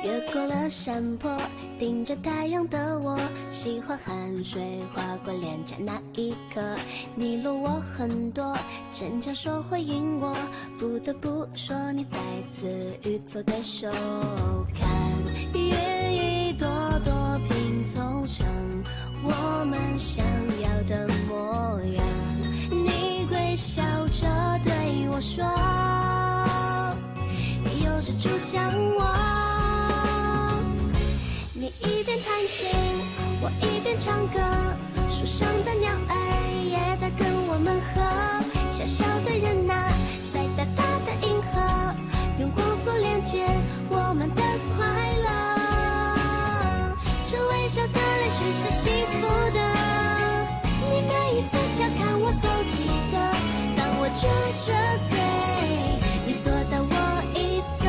越过了山坡，盯着太阳的我，喜欢汗水划过脸颊那一刻，你落我很多，逞强说会赢我，不得不说你再次与错对手。看云一朵朵拼凑成我们想要的模样，你会笑着对我说，有着主向往。你一边弹琴，我一边唱歌，树上的鸟儿也在跟我们和。小小的人啊，在大大的银河，用光速连接我们的快乐。这微笑的泪水是幸福的，你每一次调侃我都记得。当我撅着嘴，你躲到我一侧。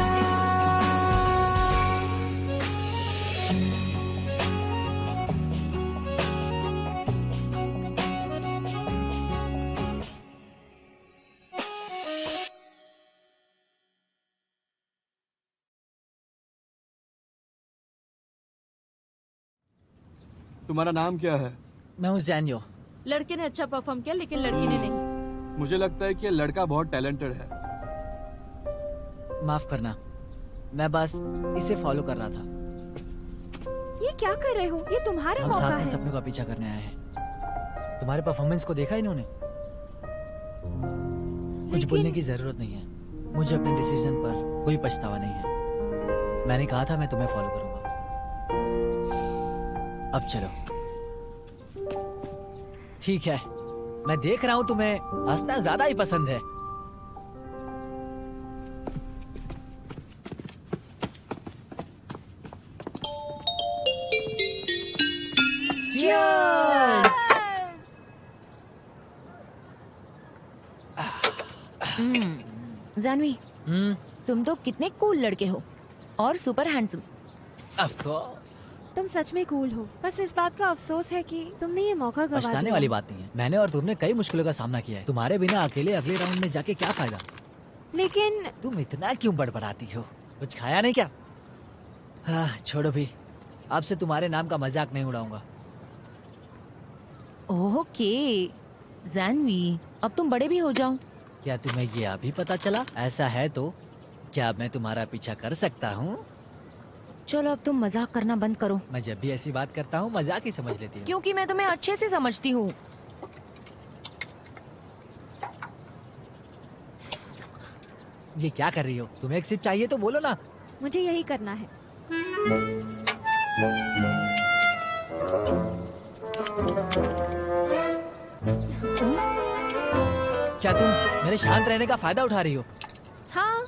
तुम्हारा नाम क्या है? मैं हूँ जैनियो। लड़के ने अच्छा परफॉर्म किया लेकिन लड़की ने नहीं। मुझे लगता है कि ये लड़का बहुत टैलेंटेड है। माफ करना, मैं बस इसे फॉलो कर रहा था। ये क्या कर रहे हो? ये तुम्हारा हम मौका साथ में है। सपनों का पीछा करने आए हैं। तुम्हारे परफॉर्मेंस को देखा इन्होंने? कुछ बोलने की जरूरत नहीं है। मुझे अपने डिसीजन पर कोई पछतावा नहीं है। मैंने कहा था मैं तुम्हें फॉलो करूंगा। अब चलो। ठीक है, मैं देख रहा हूं तुम्हें हंसना ज्यादा ही पसंद है। Cheers! जानवी, तुम तो कितने कूल लड़के हो और सुपर हैंडसम। Of course. तुम सच में कूल हो। बस इस बात का अफसोस है कि तुमने ये मौका गवा पछताने दिया। वाली बात नहीं है। मैंने और तुमने कई मुश्किलों का सामना किया है। तुम्हारे बिना अकेले अगले राउंड में जाके क्या फायदा? लेकिन तुम इतना क्यों बड़बड़ाती हो? कुछ खाया नहीं क्या? हाँ, छोड़ो भी। अब से तुम्हारे नाम का मजाक नहीं उड़ाऊंगा। ओके जानवी, अब तुम बड़े भी हो जाओ। क्या तुम्हें ये अभी पता चला? ऐसा है तो क्या मैं तुम्हारा पीछा कर सकता हूँ? चलो अब तुम मजाक करना बंद करो। मैं जब भी ऐसी बात करता हूँ मजाक ही समझ लेती हूँ। क्योंकि मैं तुम्हें अच्छे से समझती हूँ। ये क्या कर रही हो? तुम्हें एक सिप चाहिए तो बोलो ना। मुझे यही करना है। क्या तुम मेरे शांत रहने का फायदा उठा रही हो? हाँ,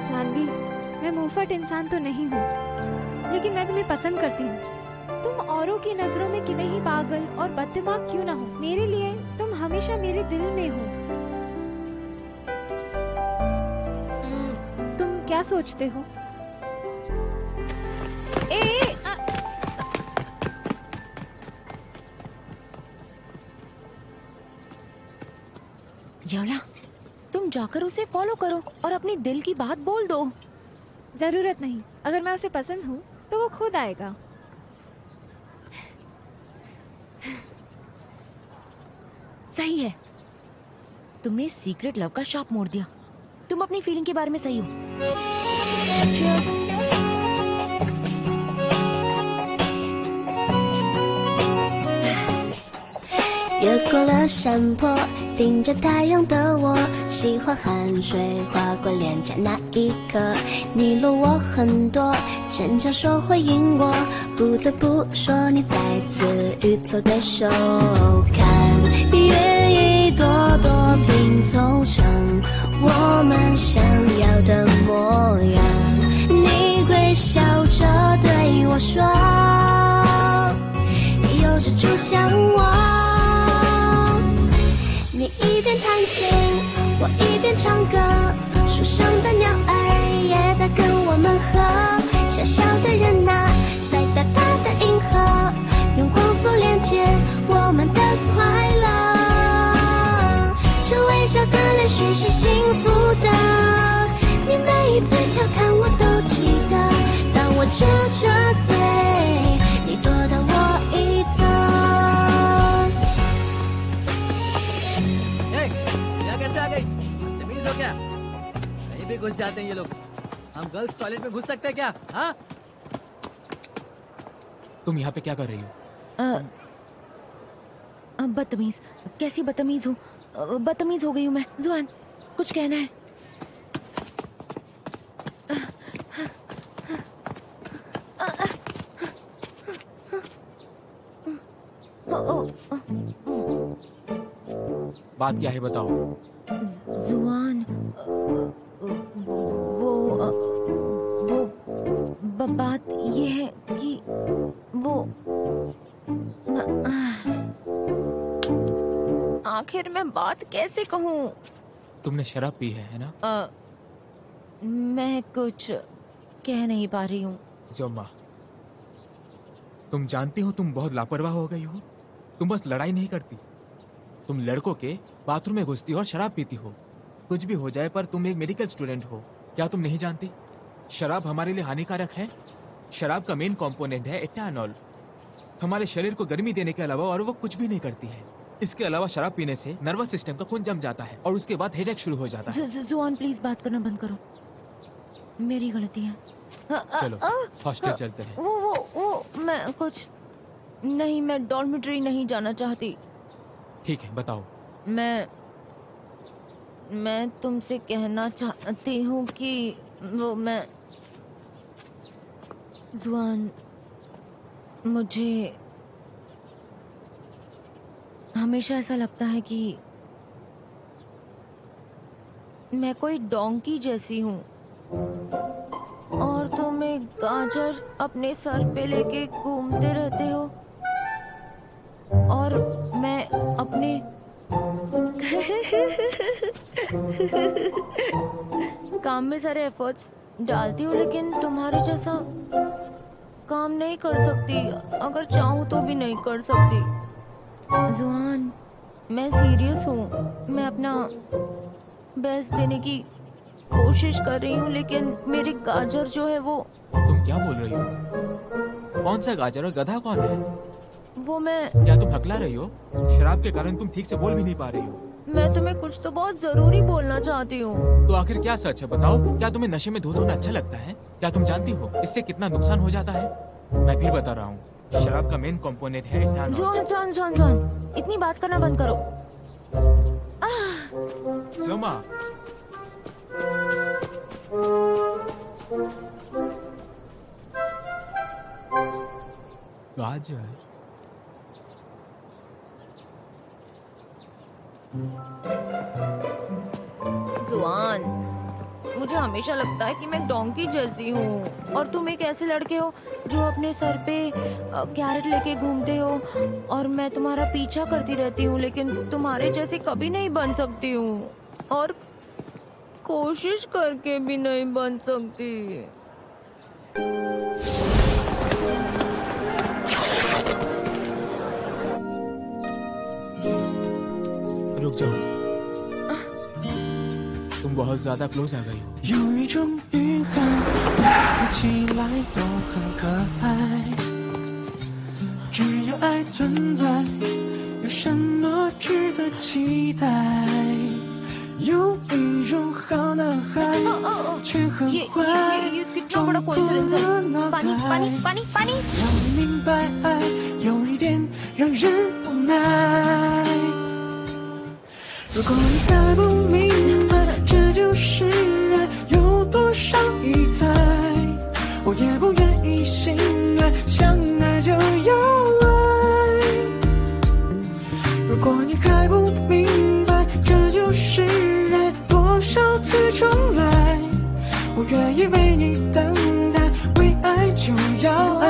जानवी, मैं मुंहफट इंसान तो नहीं हूँ, लेकिन मैं तुम्हें पसंद करती हूँ। तुम औरों की नजरों में कितने ही पागल और बददिमाग क्यों ना हो, मेरे लिए तुम हमेशा मेरे दिल में हो। तुम क्या सोचते हो? याला, तुम जाकर उसे फॉलो करो और अपनी दिल की बात बोल दो। जरूरत नहीं, अगर मैं उसे पसंद हूँ तो वो खुद आएगा। सही है, तुमने सीक्रेट लव का शाप मोड़ दिया। तुम अपनी फीलिंग के बारे में सही हो।越过了山坡，盯着太阳的我，喜欢汗水划过脸颊那一刻，你落我很多，逞强说会赢我，不得不说你再次与错对手。看云一朵朵拼凑成我们想要的模样，你会笑着对我说，有着主向往。你一边弹琴，我一边唱歌，树上的鸟儿也在跟我们和。小小的人啊，在大大的银河，用光速连接我们的快乐。这微笑的脸许是幸福的。你每一次调侃我都记得，当我撅着嘴，你躲到我一侧。यहाँ कैसे आ गई? तमीज हो क्या? कहीं भी घुस जाते हैं ये लोग। हम गर्ल्स टॉयलेट में घुस सकते हैं क्या? हाँ? तुम यहाँ पे क्या कर रही हो? बदतमीज, कैसी बदतमीज हूँ? बदतमीज हो गई हूँ मैं। जुआन, कुछ कहना है? बात क्या है बताओ। जुआन, बात ये है कि वो आखिर मैं बात कैसे कहूँ? तुमने शराब पी है ना? मैं कुछ कह नहीं पा रही हूँ। जोम्मा, तुम जानती हो तुम बहुत लापरवाह हो गई हो। तुम बस लड़ाई नहीं करती, तुम लड़कों के बाथरूम में घुसती हो और शराब पीती हो। कुछ भी हो जाए पर तुम एक मेडिकल स्टूडेंट हो। क्या तुम नहीं जानती शराब हमारे लिए हानिकारक है? शराब का मेन कंपोनेंट है एथेनॉल। हमारे शरीर को गर्मी देने के अलावा और वो कुछ भी नहीं करती है। इसके अलावा शराब पीने से नर्वस सिस्टम का खून जम जाता है और उसके बाद हेडेक शुरू हो जाता है। जुआन प्लीज बात करना बंद करो, मेरी गलती है। चलो हॉस्टल चलते हैं। वो मैं कुछ नहीं, मैं डॉर्मिटरी नहीं जाना चाहती। ठीक है बताओ। मैं तुमसे कहना चाहती हूँ कि वो मैं जुआन, मुझे हमेशा ऐसा लगता है कि मैं कोई डोंकी जैसी हूँ और तुम एक गाजर अपने सर पे लेके घूमते रहते हो और मैं अपने काम में सारे एफर्ट्स डालती हूँ, लेकिन तुम्हारे जैसा काम नहीं कर सकती। अगर चाहूँ तो भी नहीं कर सकती। जुआन, मैं सीरियस हूँ। मैं अपना बेस्ट देने की कोशिश कर रही हूँ, लेकिन मेरे गाजर जो है वो। तुम क्या बोल रही हो? कौन सा गाजर और गधा कौन है? वो मैं। क्या तुम हकला रही हो? शराब के कारण तुम ठीक से बोल भी नहीं पा रही हो। मैं तुम्हें कुछ तो बहुत जरूरी बोलना चाहती हूँ। तो आखिर क्या सच है बताओ? क्या तुम्हें नशे में धो धोना अच्छा लगता है? क्या तुम जानती हो इससे कितना नुकसान हो जाता है? मैं फिर बता रहा हूँ, शराब का मेन कंपोनेंट है एथेनॉल। जॉन, इतनी बात करना बंद करो। सोमा, गाजर। जुआन, मुझे हमेशा लगता है कि मैं डोंकी जैसी हूँ और तुम एक ऐसे लड़के हो जो अपने सर पे कैरेट लेके घूमते हो और मैं तुम्हारा पीछा करती रहती हूँ, लेकिन तुम्हारे जैसे कभी नहीं बन सकती हूँ और कोशिश करके भी नहीं बन सकती। रुक जाओ, तुम बहुत ज्यादा क्लोज आ गई हो। 有一种遗憾，看起来都很可爱。只要爱存在，有什么值得期待？有一种好男孩，却很坏，装破了脑袋。让你明白，爱有一点让人无奈。如果你还不明白，这就是爱有多少疑猜，我也不愿意醒来，想爱就要爱。如果你还不明白，这就是爱多少次重来，我愿意为你等待，为爱就要爱。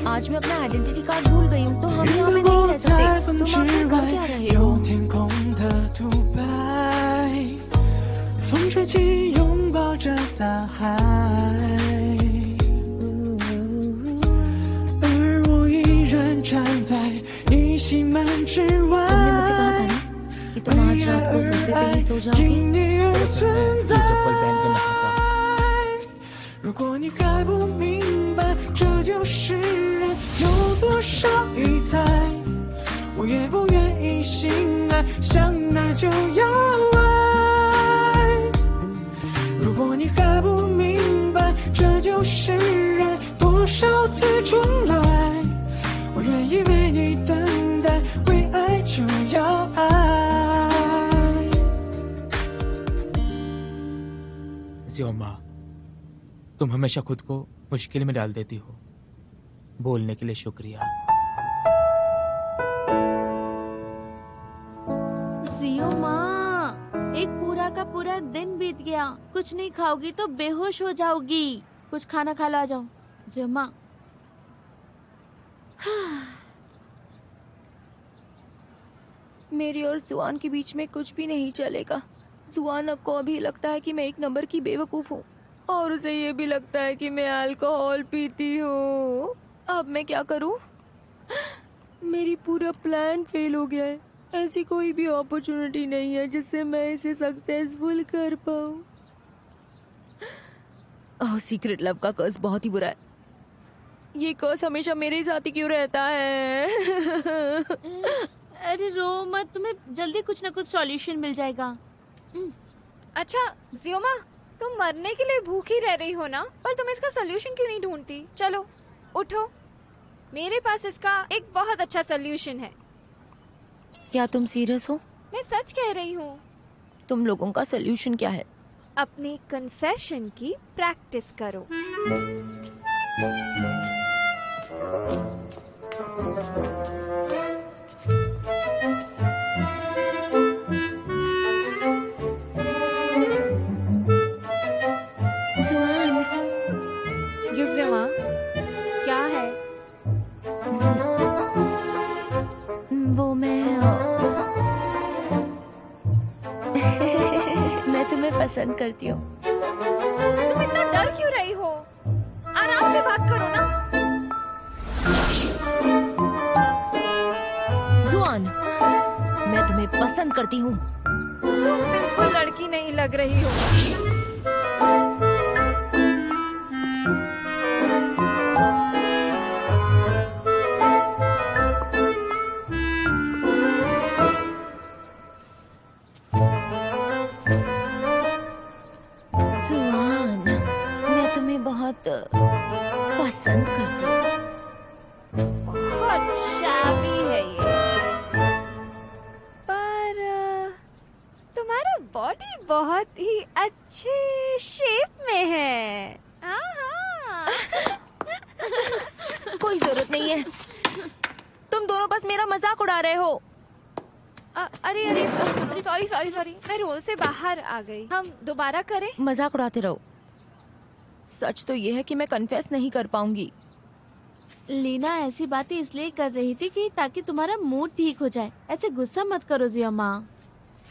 आज मैं अपना आइडेंटिटी कार्ड भूल गई हूँ, तो हम यहाँ पे नहीं रह सकते। तुम आखिर कर क्या रहे हो? 有天空的独白，风吹起，拥抱着大海，而我依然站在你心门之外。 तुमने मुझसे कहा था ना कि तुम आज रात तो सोफे पे ही सो 因 जाओगे? 你而 दरअसल मैं 存 ये 在。 चप्पल पहन के नहाता हूँ। 如果你还不明白这就是人有多少疑猜，我也不愿意醒来，想爱就要爱。如果你还不明白这就是爱，多少次重来，我愿意为你等待，为爱就要爱。 ज़ियोमा, तुम हमेशा खुद को मुश्किल में डाल देती हो। बोलने के लिए शुक्रिया। जियो माँ, एक पूरा का पूरा दिन बीत गया, कुछ नहीं खाओगी तो बेहोश हो जाओगी। कुछ खाना खा लो, आ जाओ। जियो माँ। मेरी और जुआन के बीच में कुछ भी नहीं चलेगा। जुआन को अभी लगता है कि मैं एक नंबर की बेवकूफ हूँ और उसे ये भी लगता है कि मैं अल्कोहल पीती हूँ। अब मैं क्या करूँ? मेरी पूरा प्लान फेल हो गया है। ऐसी कोई भी अपॉर्चुनिटी नहीं है जिससे मैं इसे सक्सेसफुल कर पाऊँ। ओह, सीक्रेट लव का कर्स बहुत ही बुरा है। ये कर्स हमेशा मेरे ही साथ ही क्यों रहता है? अरे रो मत, तुम्हें जल्दी कुछ ना कुछ सॉल्यूशन मिल जाएगा। अच्छा जियोमा, तुम मरने के लिए भूखी रह रही हो ना, पर तुम इसका सोल्यूशन क्यों नहीं ढूंढती? चलो उठो, मेरे पास इसका एक बहुत अच्छा सोल्यूशन है। क्या तुम सीरियस हो? मैं सच कह रही हूँ। तुम लोगों का सोल्यूशन क्या है? अपने कन्फेशन की प्रैक्टिस करो। जुआन, युक्जिमा, क्या है? वो मैं तुम्हें पसंद करती हूँ। तुम इतना डर क्यों रही हो? आराम से बात करो ना। जुआन, मैं तुम्हें पसंद करती हूँ। तुम बिल्कुल लड़की नहीं लग रही हो। जुआन, मैं तुम्हें बहुत पसंद करती हूँ। बहुत शाबी है ये, पर तुम्हारा बॉडी बहुत ही अच्छे शेप में है। कोई जरूरत नहीं है। तुम दोनों बस मेरा मजाक उड़ा रहे हो। अरे अरे सॉरी सॉरी सॉरी, मैं रोल से बाहर आ गई। हम दोबारा करें? मजाक उड़ाते रहो। सच तो ये है कि मैं कन्फेस नहीं कर पाऊंगी। लीना ऐसी बातें इसलिए कर रही थी कि ताकि तुम्हारा मूड ठीक हो जाए। ऐसे गुस्सा मत करो जियो माँ।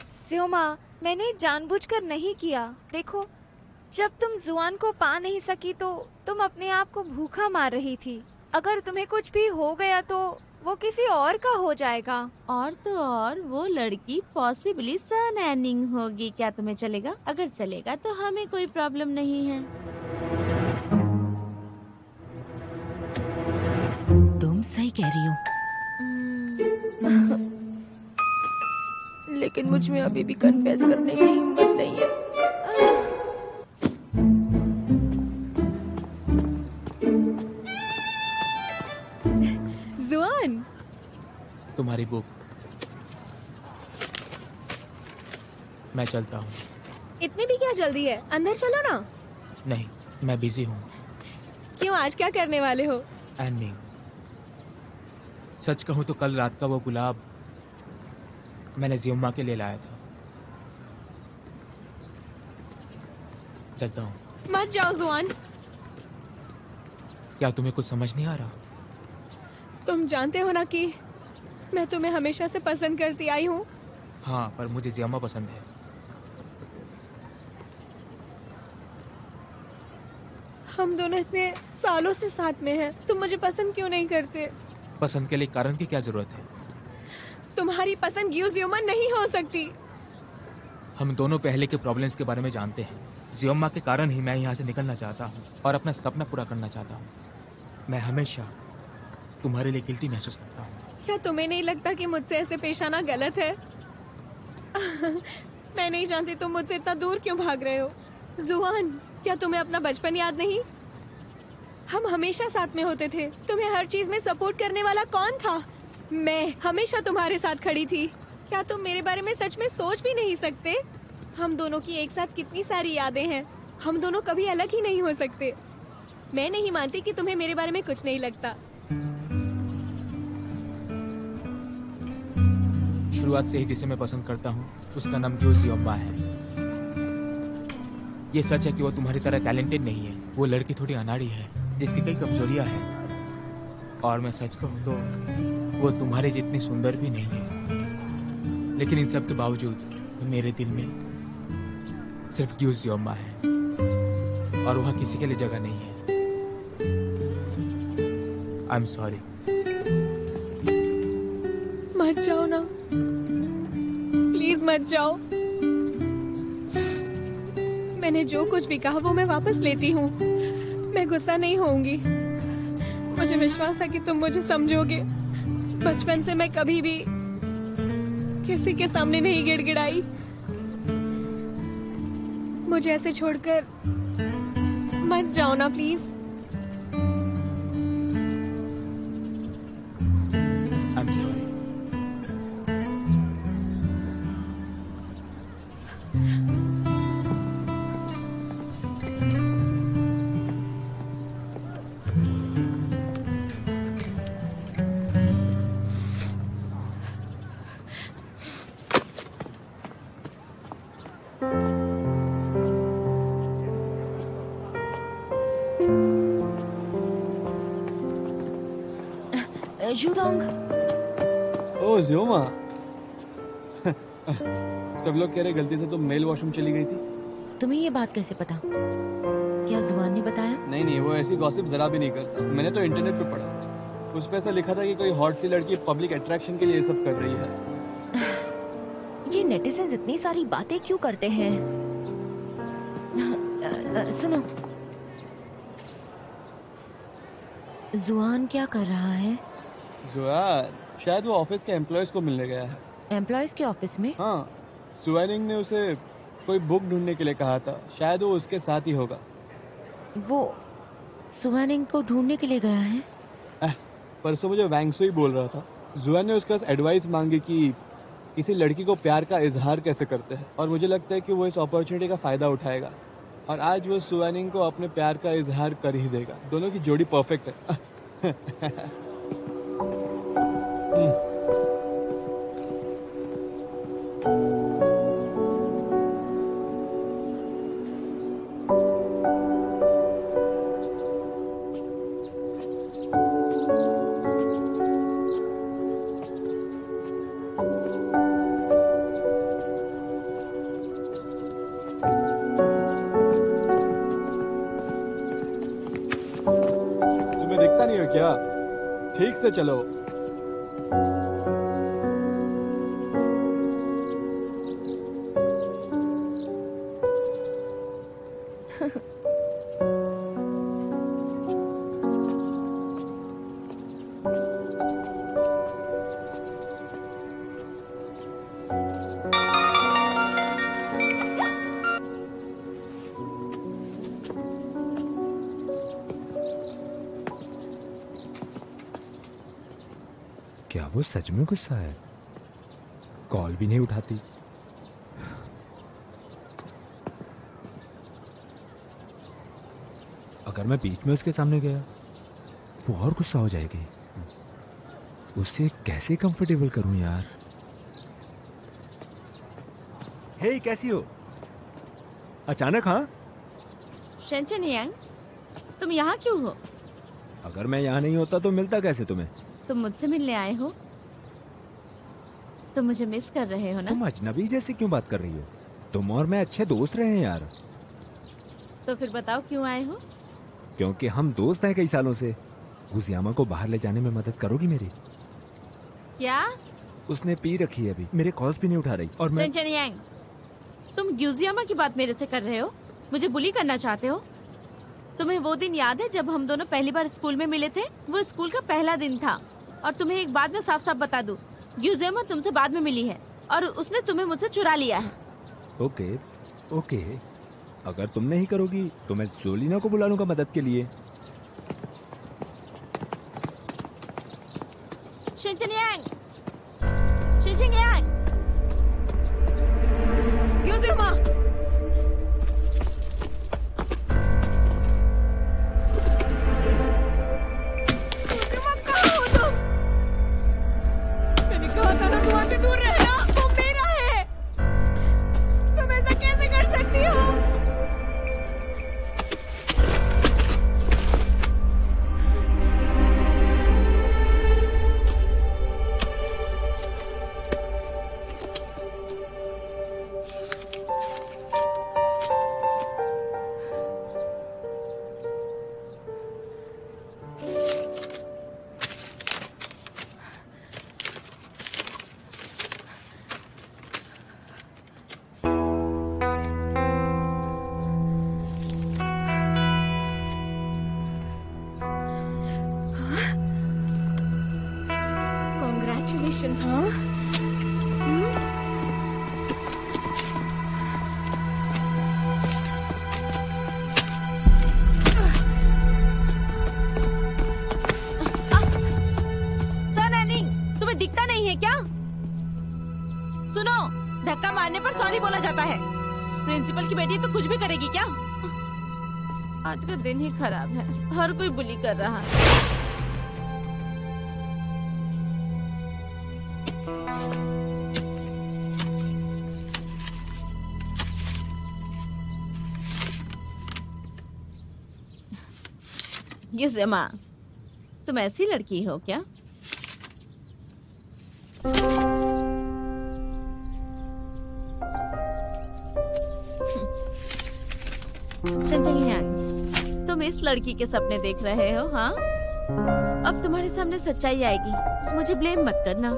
सियोमा, मैंने जानबूझकर नहीं किया। देखो, जब तुम जुआन को पा नहीं सकी तो तुम अपने आप को भूखा मार रही थी। अगर तुम्हें कुछ भी हो गया तो वो किसी और का हो जाएगा। और तो और वो लड़की पॉसिबली सन एनिंग होगी। क्या तुम्हें चलेगा? अगर चलेगा तो हमें कोई प्रॉब्लम नहीं है। तुम सही कह रही हो, लेकिन मुझ में अभी भी कन्फेस करने की हिम्मत नहीं है। जुआन, तुम्हारी बुक। मैं चलता हूँ। इतनी भी क्या जल्दी है? अंदर चलो ना। नहीं, मैं बिजी हूँ। क्यों, आज क्या करने वाले हो? एनिंग। सच कहूँ तो कल रात का वो गुलाब मैंने जियोमा के लिए लाया था। चलता हूँ। मत जाओ जुआन। क्या तुम्हें कुछ समझ नहीं आ रहा? तुम जानते हो ना कि मैं तुम्हें हमेशा से पसंद करती आई हूँ। हाँ, पर मुझे जियोमा पसंद है। हम दोनों इतने सालों से साथ में हैं। तुम मुझे पसंद क्यों नहीं करते? पसंद के लिए कारण की क्या जरूरत है? तुम्हारी पसंद यूजियोमा नहीं हो सकती। हम दोनों पहले के प्रॉब्लम्स के बारे में जानते हैं। जियोम्मा के कारण ही मैं यहाँ से निकलना चाहता हूँ और अपना सपना पूरा करना चाहता हूँ। मैं हमेशा तुम्हारे लिए गिल्टी महसूस करता हूँ। क्या तुम्हें नहीं लगता कि मुझसे ऐसे पेश आना गलत है? मैं नहीं जानती तुम मुझसे इतना दूर क्यों भाग रहे हो। जुआन, क्या तुम्हें अपना बचपन याद नहीं? हम हमेशा साथ में होते थे। तुम्हें हर चीज में सपोर्ट करने वाला कौन था? मैं हमेशा तुम्हारे साथ खड़ी थी। क्या तुम मेरे बारे में सच में सोच भी नहीं सकते? हम दोनों की एक साथ कितनी सारी यादें हैं। हम दोनों कभी अलग ही नहीं हो सकते। मैं नहीं मानती कि तुम्हें मेरे बारे में कुछ नहीं लगता। शुरुआत से ही जिसे मैं पसंद करता हूँ उसका नाम क्यों जियोम्मा है। ये सच है कि वो तुम्हारी तरह टैलेंटेड नहीं है। वो लड़की थोड़ी अनाड़ी है जिसकी कई कमजोरियां हैं। और मैं सच कहूँ तो वो तुम्हारे जितनी सुंदर भी नहीं है। लेकिन इन सब के बावजूद मेरे दिल में सिर्फ क्यों जियोम्मा है और वहाँ किसी के लिए जगह नहीं है। आई एम सॉरी। मत जाओ ना, प्लीज मत जाओ। मैंने जो कुछ भी कहा वो मैं वापस लेती हूँ। मैं गुस्सा नहीं होऊंगी। मुझे विश्वास है कि तुम मुझे समझोगे। बचपन से मैं कभी भी किसी के सामने नहीं गिड़गिड़ाई। मुझे ऐसे छोड़कर मत जाओ ना प्लीज। I am sorry. जुडोंग। ओ जियोमा। सब लोग कह रहे गलती से तुम मेल वॉशरूम चली गई थी। तुम्हें ये बात कैसे पता? क्या जुआन ने बताया? नहीं, वो ऐसी गॉसिप जरा भी नहीं करता। मैंने तो इंटरनेट पे पढ़ा। उस पे ऐसा लिखा था कि कोई हॉट सी लड़की पब्लिक अट्रैक्शन के लिए ये सब कर रही है। ये नेटिजन्स इतनी सारी बातें क्यों करते हैं? सुनो, जुआन क्या कर रहा है? जुआन शायद वो ऑफिस के एम्प्लॉयज को मिलने गया है। एम्प्लॉयज के ऑफिस में? हाँ, सुआनिंग ने उसे कोई बुक ढूंढने के लिए कहा था। शायद वो उसके साथ ही होगा। वो सुवानिंग को ढूंढने के लिए गया है? परसों मुझे वैंगसुई बोल रहा था। जुआन ने उसके पास एडवाइस मांगी कि किसी लड़की को प्यार का इजहार कैसे करते हैं, और मुझे लगता है कि वो इस अपॉर्चुनिटी का फ़ायदा उठाएगा और आज वो सुवानिंग को अपने प्यार का इजहार कर ही देगा। दोनों की जोड़ी परफेक्ट है। तुम्हें दिखता नहीं हो क्या? ठीक से चलो। क्या वो सच में गुस्सा है? कॉल भी नहीं उठाती। अगर मैं बीच में उसके सामने गया वो और गुस्सा हो जाएगी। उसे कैसे कंफर्टेबल करूं यार? हे, कैसी हो? अचानक? हाँ, शेंचन यांग, तुम यहाँ क्यों हो? अगर मैं यहाँ नहीं होता तो मिलता कैसे तुम्हें? तुम मुझसे मिलने आए हो? तुम मुझे मिस कर रहे हो ना? तुम अजनबी जैसे क्यों बात कर रही हो? तुम और मैं अच्छे दोस्त रहे हैं यार। तो फिर बताओ क्यों आए हो? क्योंकि हम दोस्त हैं कई सालों से। गुजियामा को बाहर ले जाने में मदद करोगी मेरी? क्या? उसने पी रखी है अभी, मेरे कॉल्स भी नहीं उठा रही और मैं। शेंचन यांग, तुम ग्यूजियामा की बात मेरे से कर रहे हो? मुझे बुली करना चाहते हो? तुम्हें वो दिन याद है जब हम दोनों पहली बार स्कूल में मिले थे? वो स्कूल का पहला दिन था। और तुम्हें एक बात मैं साफ साफ बता दूं, ग्यूजियामा तुमसे बाद में मिली है और उसने तुम्हें मुझसे चुरा लिया है। ओके ओके, अगर तुम नहीं करोगी तो मैं जोलिना को बुला लूंगा मदद के लिए। शिनचेनियांग! शिनचेनियांग! ग्यूजियामा! ग्यूजियामा, कहाँ हो तुम? मैंने कहा था ना जुआन से दूर रहना, वो मेरा है। तुम ऐसा कैसे कर सकती हो? Congratulations, huh? सन एनिंग, तुम्हें दिखता नहीं है क्या? सुनो, धक्का मारने पर सॉरी बोला जाता है। प्रिंसिपल की बेटी तो कुछ भी करेगी क्या? आज का दिन ही खराब है, हर कोई बुली कर रहा है। ग्यूजियामा, तुम ऐसी लड़की हो क्या? शिनचेनियांग, तुम इस लड़की के सपने देख रहे हो? हाँ, अब तुम्हारे सामने सच्चाई आएगी, मुझे ब्लेम मत करना।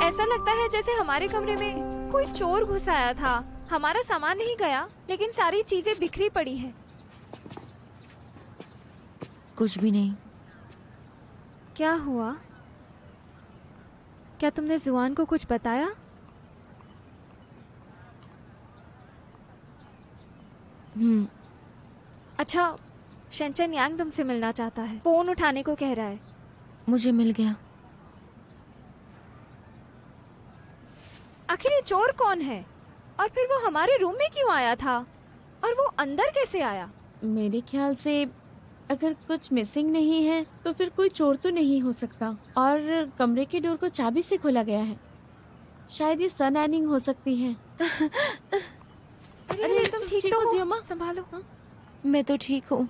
ऐसा लगता है जैसे हमारे कमरे में कोई चोर घुस आया था। हमारा सामान नहीं गया, लेकिन सारी चीजें बिखरी पड़ी है। कुछ भी नहीं। क्या हुआ? क्या तुमने जुआन को कुछ बताया? अच्छा, शिनचेनियांग तुमसे मिलना चाहता है, फोन उठाने को कह रहा है। मुझे मिल गया। आखिर ये चोर कौन है? और फिर वो हमारे रूम में क्यों आया था? और वो अंदर कैसे आया? मेरे ख्याल से अगर कुछ मिसिंग नहीं है तो फिर कोई चोर तो नहीं हो सकता। और कमरे के डोर को चाबी से खोला गया है। शायद ये सन एनिंग हो सकती है। अरे तुम ठीक तो हो? जियोमा? संभालो। हाँ? मैं तो ठीक हूँ।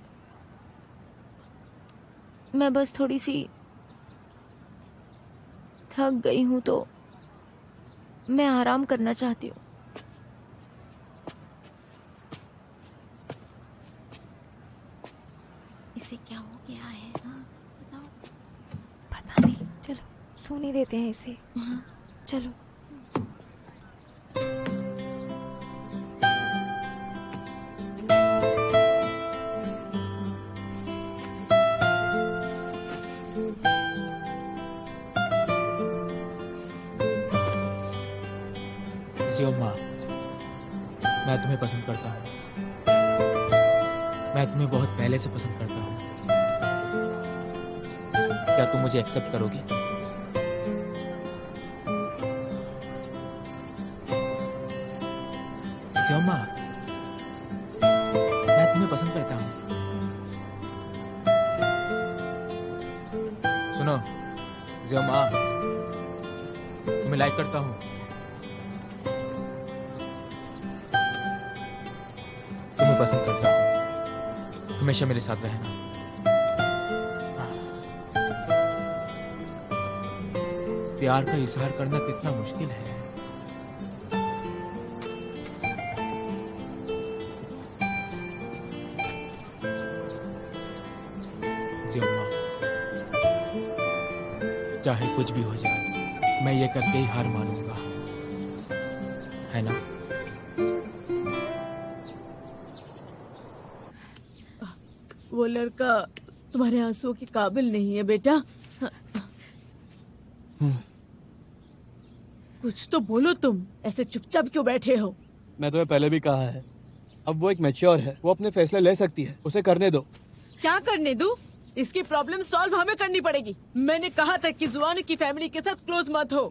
मैं बस थोड़ी सी थक गई हूँ तो मैं आराम करना चाहती हूँ। इसे क्या हो गया है? हाँ, बताओ। पता नहीं, चलो सोने देते हैं इसे। हाँ। चलो। जियोमा, मैं तुम्हें पसंद करता हूँ। मैं तुम्हें बहुत पहले से पसंद करता हूँ। क्या तुम मुझे एक्सेप्ट करोगी? जियोमा, मैं तुम्हें पसंद करता हूँ। सुनो जियोमा, तुम्हें लाइक करता हूँ। तुम्हें पसंद करता हूँ। हमेशा मेरे साथ रहना। प्यार का इजहार करना कितना मुश्किल है। चाहे कुछ भी हो जाए, मैं ये करके ही हार मानूंगा, है ना? वो लड़का तुम्हारे आंसुओं के काबिल नहीं है बेटा। कुछ तो बोलो, तुम ऐसे चुपचाप क्यों बैठे हो? मैं तुम्हें पहले भी कहा है, अब वो एक मैच्योर है, वो अपने फैसले ले सकती है, उसे करने दो। क्या करने दूं? इसकी प्रॉब्लम सॉल्व हमें करनी पड़ेगी। मैंने कहा था कि जुआन की फैमिली के साथ क्लोज मत हो।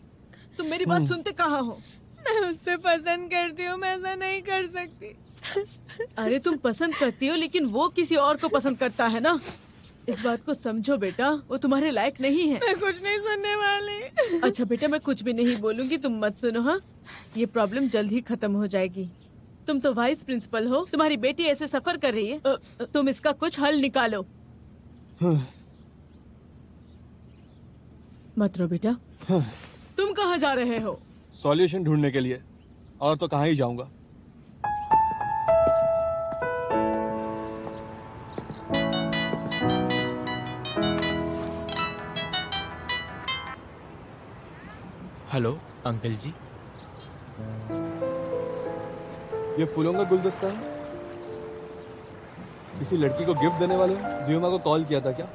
तुम मेरी बात सुनते कहाँ हो? मैं उससे पसंद करती हूँ, मैं ऐसा नहीं कर सकती। अरे तुम पसंद करती हो, लेकिन वो किसी और को पसंद करता है ना। इस बात को समझो बेटा, वो तुम्हारे लायक नहीं है। मैं कुछ नहीं सुनने वाली। अच्छा बेटा, मैं कुछ भी नहीं बोलूंगी, तुम मत सुनो। हाँ, ये प्रॉब्लम जल्द ही खत्म हो जाएगी। तुम तो वाइस प्रिंसिपल हो, तुम्हारी बेटी ऐसे सफर कर रही है, तुम इसका कुछ हल निकालो। मत रो बेटा। तुम कहाँ जा रहे हो? सॉल्यूशन ढूंढने के लिए, और तो कहाँ ही जाऊंगा। हेलो अंकल जी। ये फूलों का गुलदस्ता है, किसी लड़की को गिफ्ट देने वाले हो? जियोमा को कॉल किया था क्या?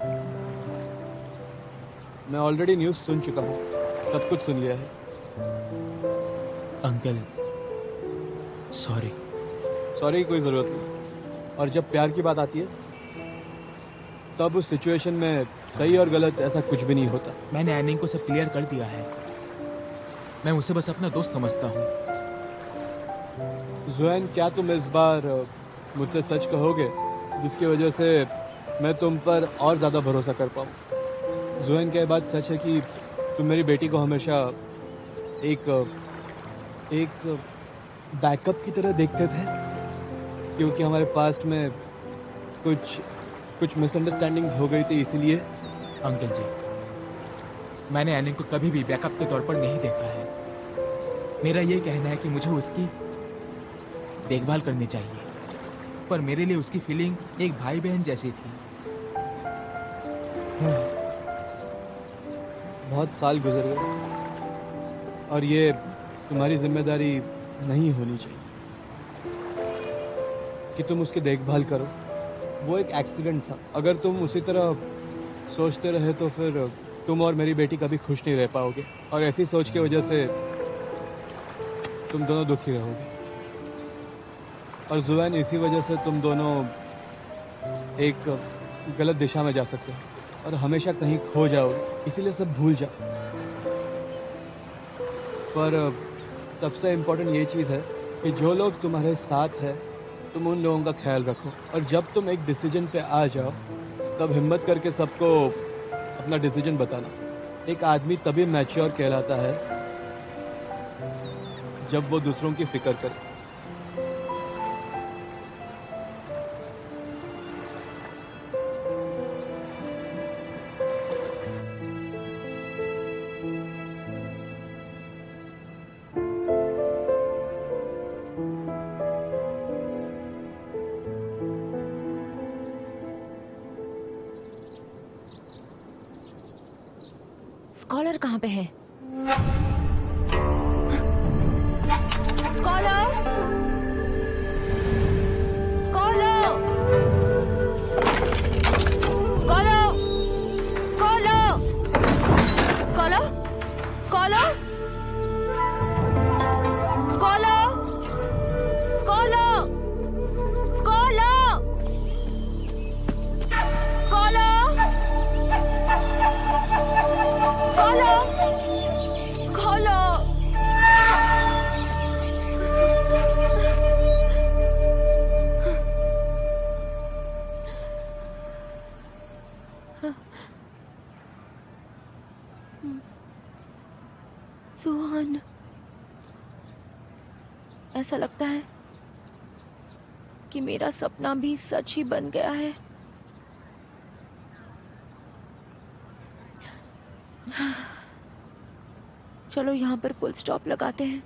मैं ऑलरेडी न्यूज़ सुन चुका हूँ, सब कुछ सुन लिया है। Uncle sorry. सॉरी की कोई ज़रूरत नहीं। और जब प्यार की बात आती है, तब उस सिचुएशन में सही और गलत ऐसा कुछ भी नहीं होता। मैंने एनिंग को सब क्लियर कर दिया है, मैं उसे बस अपना दोस्त समझता हूँ। जुएन, क्या तुम इस बार मुझसे सच कहोगे, जिसकी वजह से मैं तुम पर और ज़्यादा भरोसा कर पाऊँ? जुएन, क्या ये बात सच है कि तुम मेरी बेटी को हमेशा एक बैकअप की तरह देखते थे, क्योंकि हमारे पास्ट में कुछ मिसअंडरस्टैंडिंग्स हो गई थी, इसीलिए? अंकल जी, मैंने एनिंग को कभी भी बैकअप के तौर पर नहीं देखा है। मेरा ये कहना है कि मुझे उसकी देखभाल करनी चाहिए, पर मेरे लिए उसकी फीलिंग एक भाई बहन जैसी थी। बहुत साल गुजर गए और ये तुम्हारी जिम्मेदारी नहीं होनी चाहिए कि तुम उसकी देखभाल करो। वो एक एक्सीडेंट था। अगर तुम उसी तरह सोचते रहे तो फिर तुम और मेरी बेटी कभी खुश नहीं रह पाओगे, और ऐसी सोच की वजह से तुम दोनों दुखी रहोगे। और जुआन, इसी वजह से तुम दोनों एक गलत दिशा में जा सकते हो और हमेशा कहीं खो जाओगे। इसीलिए सब भूल जाओ। पर सबसे इम्पोर्टेंट ये चीज़ है कि जो लोग तुम्हारे साथ हैं, तुम उन लोगों का ख्याल रखो। और जब तुम एक डिसीजन पे आ जाओ, तब हिम्मत करके सबको अपना डिसीजन बताना। एक आदमी तभी मैच्योर कहलाता है जब वो दूसरों की फिक्र करे। स्कॉलर कहाँ पे है? Scholar! Scholar! Scholar! Scholar! Scholar! Scholar! Scholar! Scholar! Scholar! Scholar! Scholar! Suhan, ऐसा लगता है कि मेरा सपना भी सच ही बन गया है। चलो यहाँ पर फुल स्टॉप लगाते हैं।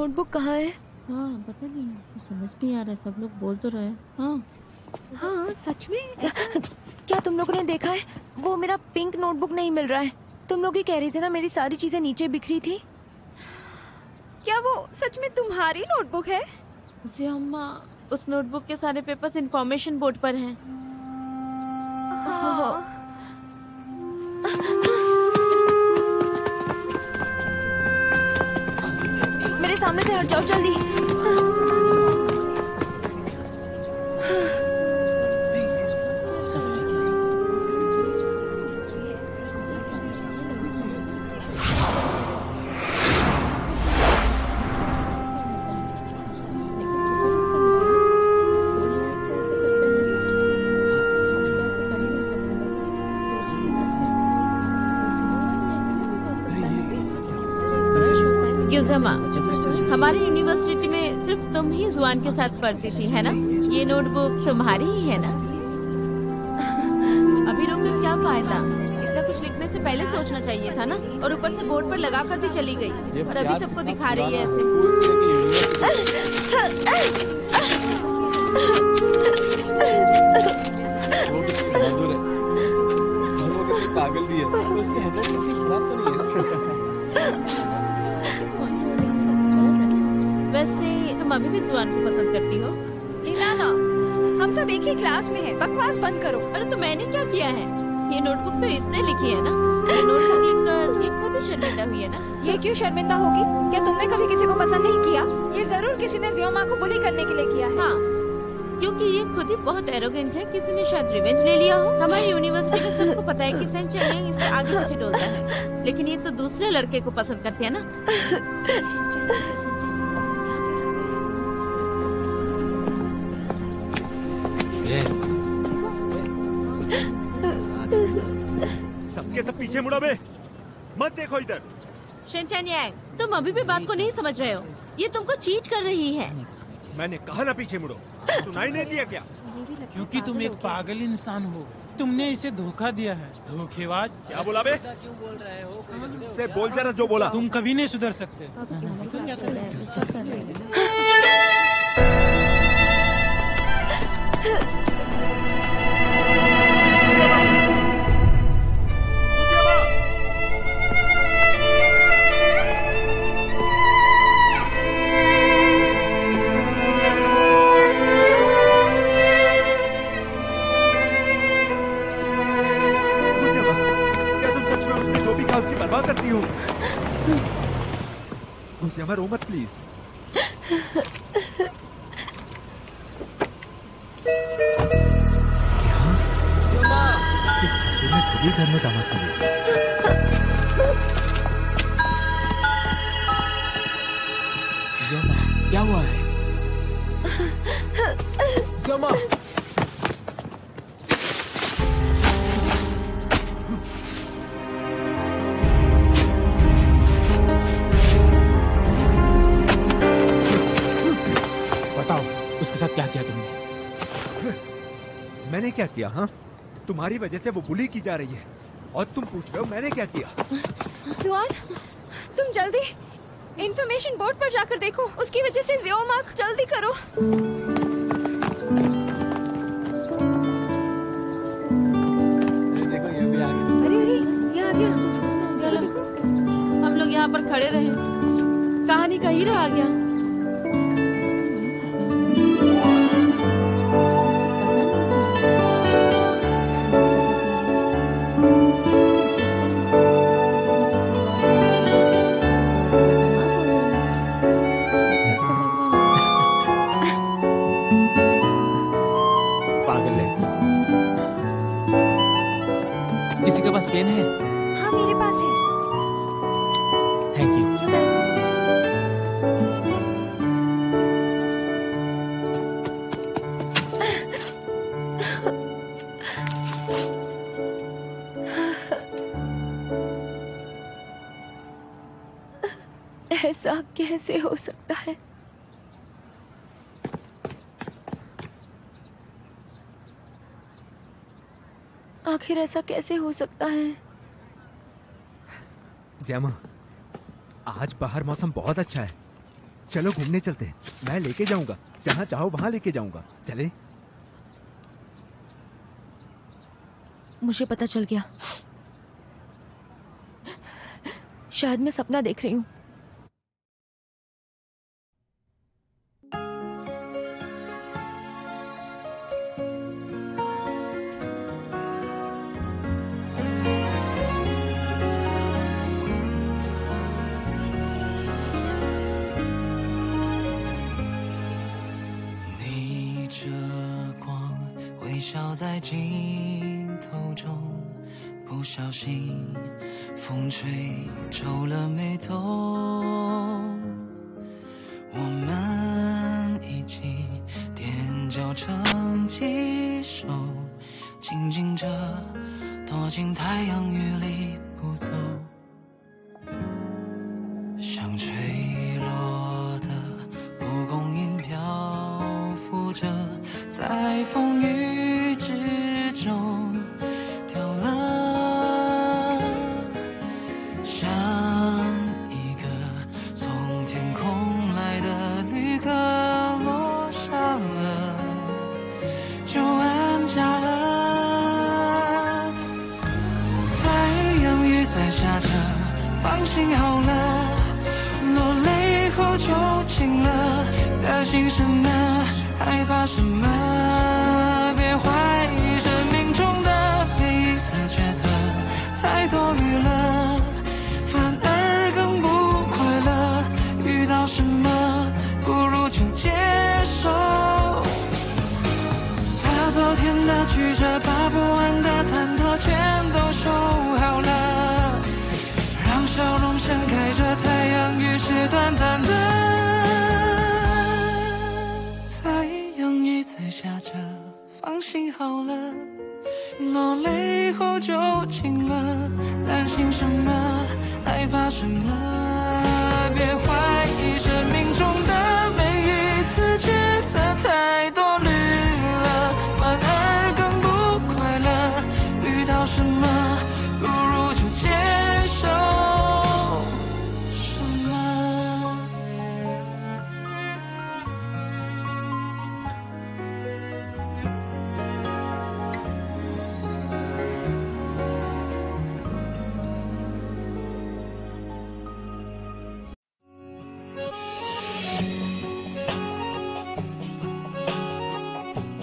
नोटबुक कहाँ है? हाँ पता नहीं, तो समझ नहीं आ रहा है, सब लोग बोल तो रहे हैं। हाँ हाँ सच में ऐसा? क्या तुम लोगों ने देखा है? वो मेरा पिंक नोटबुक नहीं मिल रहा है। तुम लोग ही कह रहे थे ना मेरी सारी चीजें नीचे बिखरी थी। क्या वो सच में तुम्हारी नोटबुक है? जी अम्मा, उस नोटबुक के सारे पेपर्स इंफॉर्मेशन बोर्ड पर हैं। हाँ। मेरे सामने से हट जाओ जल्दी। यूजमा, हमारी यूनिवर्सिटी में सिर्फ तुम ही जुआन के साथ पढ़ती थी, है ना? ये नोटबुक तुम्हारी ही है ना? अभी रोककर क्या फायदा? इतना कुछ लिखने से पहले सोचना चाहिए था ना। और ऊपर से बोर्ड पर लगा कर भी चली गई और अभी सबको दिखा रही है ऐसे। वो कितनी बहादुर है और वो कितनी पागल भी है, तो उसकी हैंडराइटिंग इतनी खराब तो नहीं है। वैसे तुम अभी भी जुआन को पसंद करती हो? इलाना, हम सब एक ही क्लास में हैं, बकवास बंद करो। अरे तो मैंने क्या किया है? ये नोटबुक तो इसने लिखी है ना। ये नोटबुक लिखकर ये खुद ही शर्मिंदा हुई है ना। ये क्यों शर्मिंदा होगी? क्या तुमने कभी किसी को पसंद नहीं किया? ये जरूर किसी ने जियोमा को बुली करने के लिए किया है। हाँ, क्योंकि ये खुद ही बहुत एरोगेंट है। किसी ने शायद रिवेंज ले लिया हो। हमारी यूनिवर्सिटी में सबको पता है कि सेंचर ने इससे आगे पीछे डोलता है, लेकिन ये तो दूसरे लड़के को पसंद करती है ना। सबके सब पीछे मुड़ा बे, मत देखो इधर। शिनचैन यांग, तुम अभी भी बात को नहीं समझ रहे हो। ये तुमको चीट कर रही है। मैंने कहा ना पीछे मुड़ो, सुनाई नहीं दिया क्या? क्योंकि तुम एक पागल इंसान हो, तुमने इसे धोखा दिया है, धोखेबाज। क्या बोला बे? से बोल जरा जो बोला। तुम कभी नहीं सुधर सकते। रो मत प्लीज। इसके ससुर ने खुद ही घर में दामाद को ले लिया। ज़मा, क्या हुआ है? ज़मा, उसके साथ क्या किया तुमने? मैंने क्या किया? हाँ, तुम्हारी वजह से वो बुली की जा रही है और तुम पूछ रहे हो मैंने क्या किया? जुआन, तुम जल्दी इंफॉर्मेशन बोर्ड पर जाकर देखो, उसकी वजह से जियोमा, जल्दी करो। देखो ये भी आ गया। अरे ये आ गया। चलो देखो, हम लोग यहाँ पर खड़े रहे, कहानी का हीरो आ गया। किसी के पास पेन है? हाँ मेरे पास है। Thank you. ऐसा कैसे हो सकता है? आखिर ऐसा कैसे हो सकता है? ज़मा, आज बाहर मौसम बहुत अच्छा है। चलो घूमने चलते हैं, मैं लेके जाऊंगा, जहाँ चाहो वहां लेके जाऊंगा। चले? मुझे पता चल गया, शायद मैं सपना देख रही हूँ।逆着光，微笑在镜头中，不小心风吹皱了眉头。我们一起踮脚成几首，静静着躲进太阳雨里不走。像吹落的蒲公英漂浮着，在风雨之中掉了，像一个从天空来的旅客落下了，就安家了。太阳雨在下着，放心好了，落泪后就晴了，担心什么，害怕什么，别怀疑生命中的每一次抉择，太多虑了，反而更不快乐。遇到什么，不如就接受，把昨天的曲折，把不完的忐忑全都收好了，让笑容盛开着，太阳雨是短暂的，太阳雨在下着，放心好了，落泪后就晴了，担心什么，害怕什么。